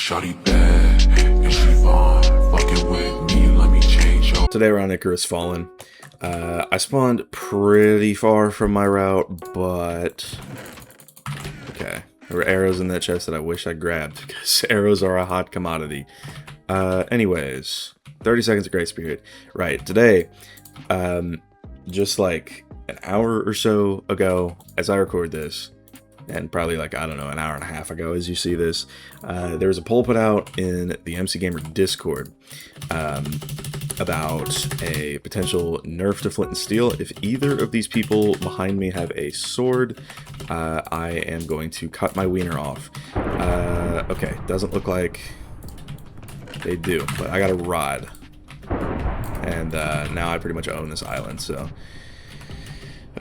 Shawty bad, and she fine. Fucking with me, let me change your. Today we're on Icarus Fallen. I spawned pretty far from my route, but okay. There were arrows in that chest that I wish I grabbed because arrows are a hot commodity. Anyways, 30 seconds of grace period. Right, today, just like an hour or so ago, as I record this, and probably like, I don't know, an hour and a half ago as you see this, there was a poll put out in the MCGamer Discord about a potential nerf to flint and steel. If either of these people behind me have a sword, I am going to cut my wiener off. Okay, doesn't look like they do, but I got a rod. And now I pretty much own this island, so...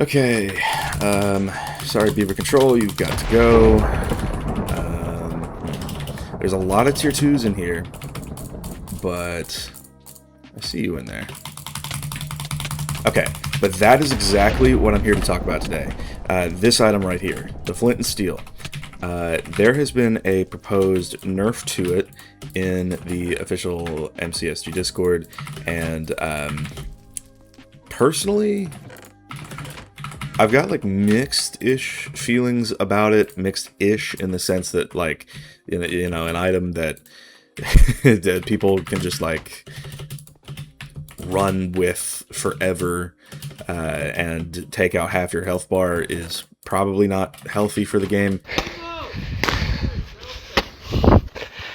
Okay, sorry Beaver Control, you've got to go. There's a lot of tier 2s in here, but I see you in there. Okay, but that is exactly what I'm here to talk about today. This item right here, the flint and steel. There has been a proposed nerf to it in the official MCSG Discord, and personally, I've got like mixed-ish feelings about it. Mixed-ish in the sense that, like, you know, an item that, that people can just like run with forever and take out half your health bar is probably not healthy for the game.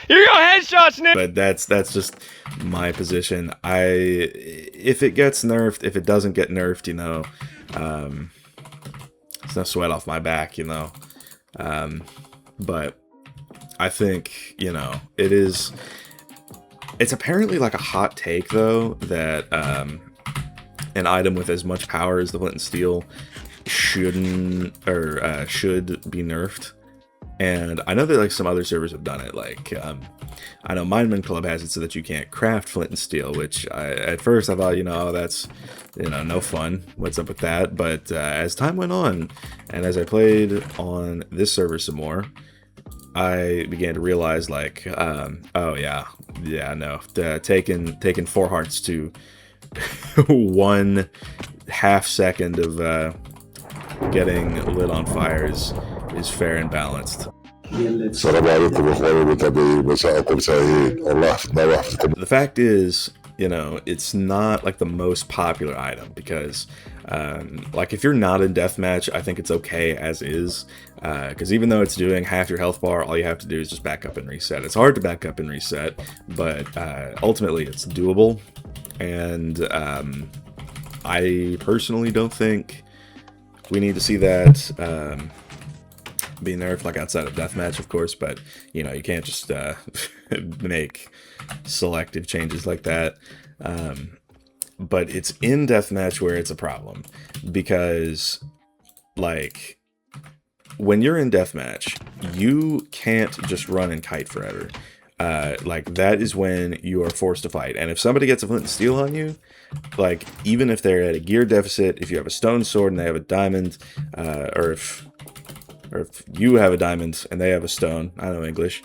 You go headshots, Nick. But that's just my position. If it gets nerfed, if it doesn't get nerfed, you know, it's no sweat off my back, you know. But I think, you know, it's apparently like a hot take though that an item with as much power as the flint and steel should be nerfed. And I know that like some other servers have done it. Like I know Mineman Club has it so that you can't craft flint and steel, which at first I thought, you know, that's, you know, no fun. What's up with that? But as time went on, and as I played on this server some more, I began to realize, like, oh yeah, no, taking 4 hearts to 1/2 second of getting lit on fire is fair and balanced. The fact is, you know, it's not like the most popular item because, like, if you're not in deathmatch, I think it's okay as is. Because even though it's doing half your health bar, all you have to do is just back up and reset. It's hard to back up and reset, but ultimately it's doable. And I personally don't think we need to see that be nerfed, like outside of deathmatch, of course, but you know, you can't just make selective changes like that. But it's in deathmatch where it's a problem, because like when you're in deathmatch, you can't just run and kite forever. Like that is when you are forced to fight, and if somebody gets a flint and steel on you, like even if they're at a gear deficit, if you have a stone sword and they have a diamond, or if you have a diamond and they have a stone, I know English,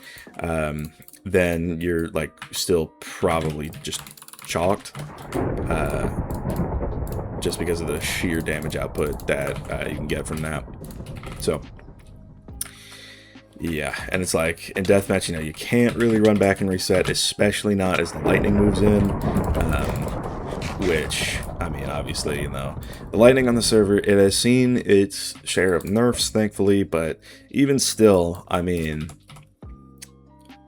then you're like still probably just chalked, just because of the sheer damage output that you can get from that. So yeah, and it's like in deathmatch, you know, you can't really run back and reset, especially not as the lightning moves in, which, I mean, obviously, you know, the lightning on the server, it has seen its share of nerfs, thankfully, but even still, I mean,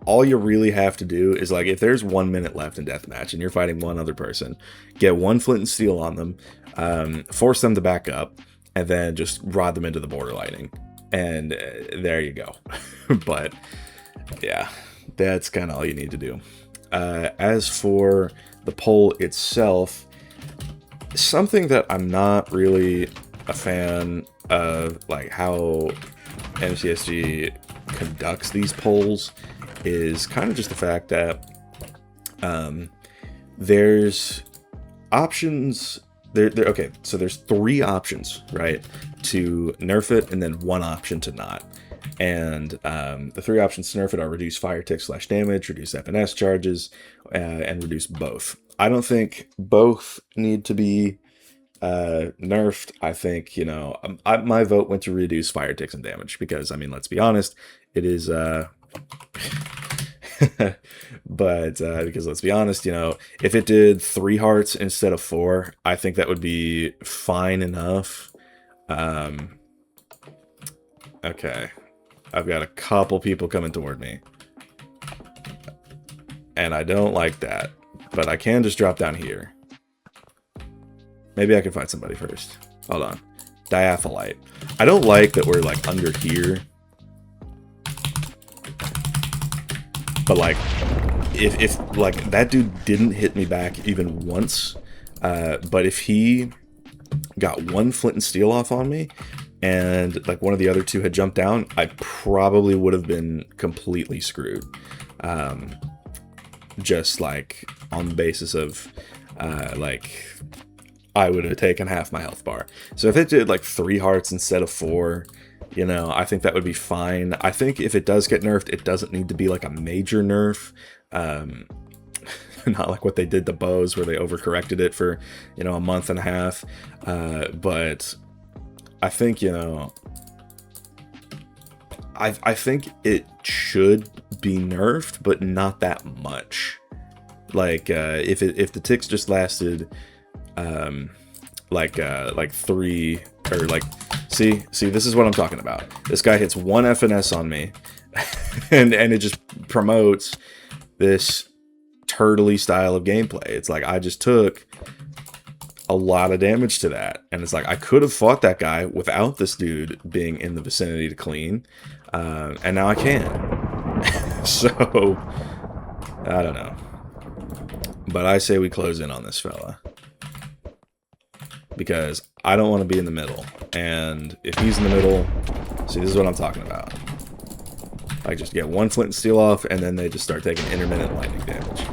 all you really have to do is, like, if there's 1 minute left in deathmatch and you're fighting one other person, get one flint and steel on them, force them to back up, and then just rod them into the border lightning. And there you go. But yeah, that's kind of all you need to do. As for the poll itself, something that I'm not really a fan of, like how MCSG conducts these polls, is kind of just the fact that there's options. Okay, so there's 3 options, right, to nerf it, and then 1 option to not. And the 3 options to nerf it are reduce fire tick / damage, reduce FNS charges, and reduce both. I don't think both need to be nerfed. I think, you know, my vote went to reduce fire ticks and damage because, I mean, let's be honest, it is but because let's be honest, you know, if it did 3 hearts instead of 4, I think that would be fine enough. Okay, I've got a couple people coming toward me, and I don't like that, but I can just drop down here. Maybe I can find somebody first. Hold on. Diaphylite. I don't like that we're like under here. But like, if like that dude didn't hit me back even once, but if he got 1 flint and steel off on me, and like one of the other 2 had jumped down, I probably would have been completely screwed. Just like on the basis of like I would have taken half my health bar. So if it did like 3 hearts instead of 4, you know, I think that would be fine. I think if it does get nerfed, it doesn't need to be like a major nerf. Not like what they did to bows where they overcorrected it for, you know, a month and a half. But I think, you know, I think it should be nerfed, but not that much. Like if the ticks just lasted like 3 or like see this is what I'm talking about. This guy hits 1 FNS on me and it just promotes this turtley style of gameplay. It's like I just took a lot of damage to that, and it's like I could have fought that guy without this dude being in the vicinity to clean, and now I can. So I don't know, but I say we close in on this fella because I don't want to be in the middle, and if he's in the middle, see, this is what I'm talking about. I just get 1 flint and steel off, and then they just start taking intermittent lightning damage.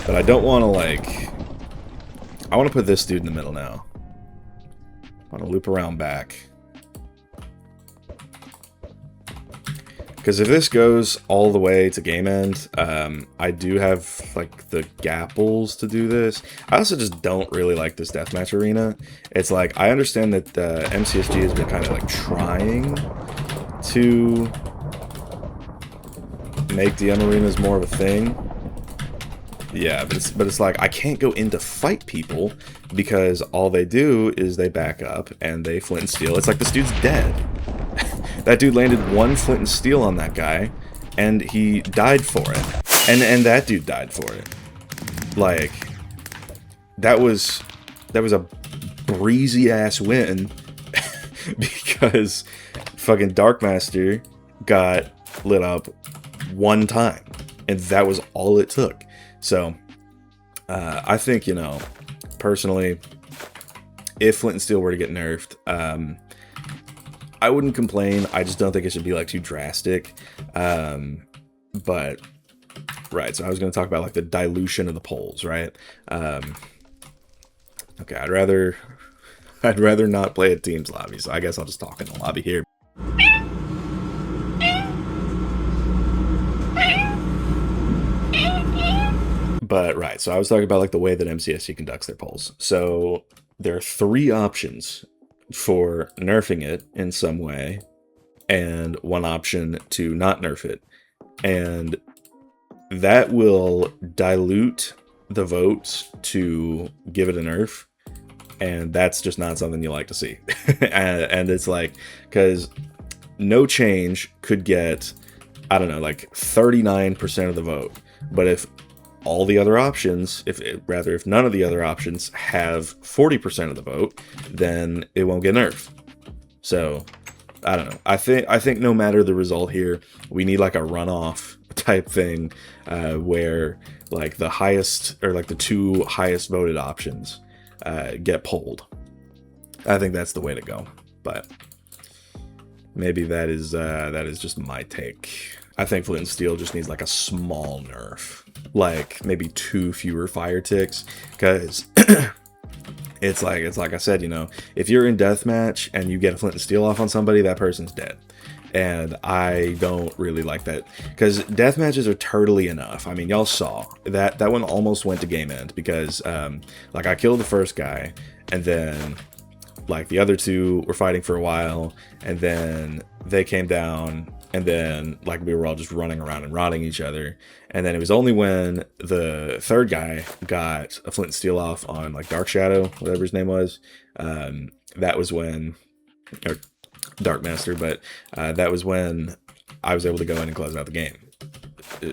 But I don't want to, like, I want to put this dude in the middle now. I want to loop around back. Because if this goes all the way to game end, I do have, like, the gapples to do this. I also just don't really like this deathmatch arena. It's like, I understand that MCSG has been kind of, like, trying to make DM arenas more of a thing. Yeah, but it's like, I can't go in to fight people because all they do is they back up and they flint and steel. It's like this dude's dead. That dude landed 1 flint and steel on that guy, and he died for it. And that dude died for it. Like, that was a breezy ass win because fucking Darkmaster got lit up 1 time, and that was all it took. So, I think, you know, personally, if flint and steel were to get nerfed, I wouldn't complain. I just don't think it should be like too drastic. But right, so I was going to talk about like the dilution of the polls, right? Okay, I'd rather not play at Teams lobby, so I guess I'll just talk in the lobby here. But right, so I was talking about like the way that MCSG conducts their polls. So there are 3 options for nerfing it in some way, and 1 option to not nerf it. And that will dilute the votes to give it a nerf, and that's just not something you like to see. And it's like, because no change could get, I don't know, like 39% of the vote, but if all the other options, if none of the other options have 40% of the vote, then it won't get nerfed. So I don't know. I think no matter the result here, we need like a runoff type thing, where like the highest, or like the 2 highest voted options get polled. I think that's the way to go. But maybe that is just my take. I think flint and steel just needs like a small nerf, like maybe 2 fewer fire ticks, because It's like I said, you know, if you're in deathmatch and you get a flint and steel off on somebody, that person's dead. And I don't really like that, because death matches are turtly enough. I mean, y'all saw that one almost went to game end because like I killed the first guy, and then like the other two were fighting for a while, and then they came down, and then like we were all just running around and rotting each other. And then it was only when the third guy got a flint and steel off on like Dark Shadow, whatever his name was, that was when, or Dark Master, but that was when I was able to go in and close out the game.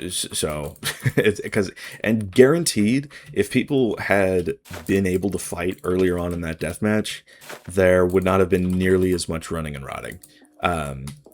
So it's because, and guaranteed, if people had been able to fight earlier on in that deathmatch, there would not have been nearly as much running and rotting.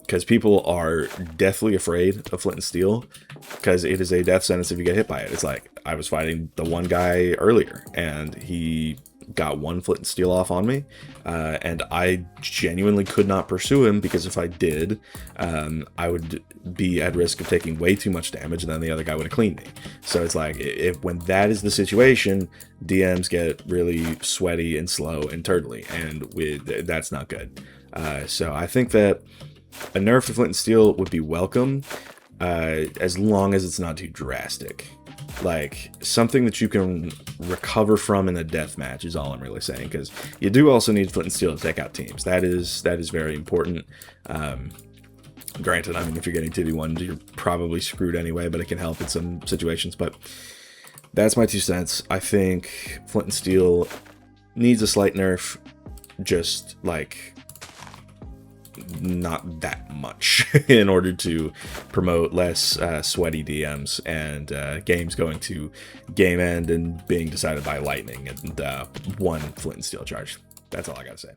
Because people are deathly afraid of flint and steel, because it is a death sentence if you get hit by it. It's like, I was fighting the one guy earlier, and he got one flint and steel off on me, and I genuinely could not pursue him, because if I did, I would be at risk of taking way too much damage, and then the other guy would have cleaned me. So it's like, when that is the situation, DMs get really sweaty and slow and turtly, and that's not good. So I think that a nerf to flint and steel would be welcome, as long as it's not too drastic. Like, something that you can recover from in a death match is all I'm really saying, because you do also need flint and steel to take out teams. That is very important. Granted, I mean, if you're getting 2v1s, you're probably screwed anyway, but it can help in some situations. But that's my 2 cents. I think flint and steel needs a slight nerf, just like not that much, in order to promote less sweaty DMs and games going to game end and being decided by lightning and one flint and steel charge. That's all I gotta say.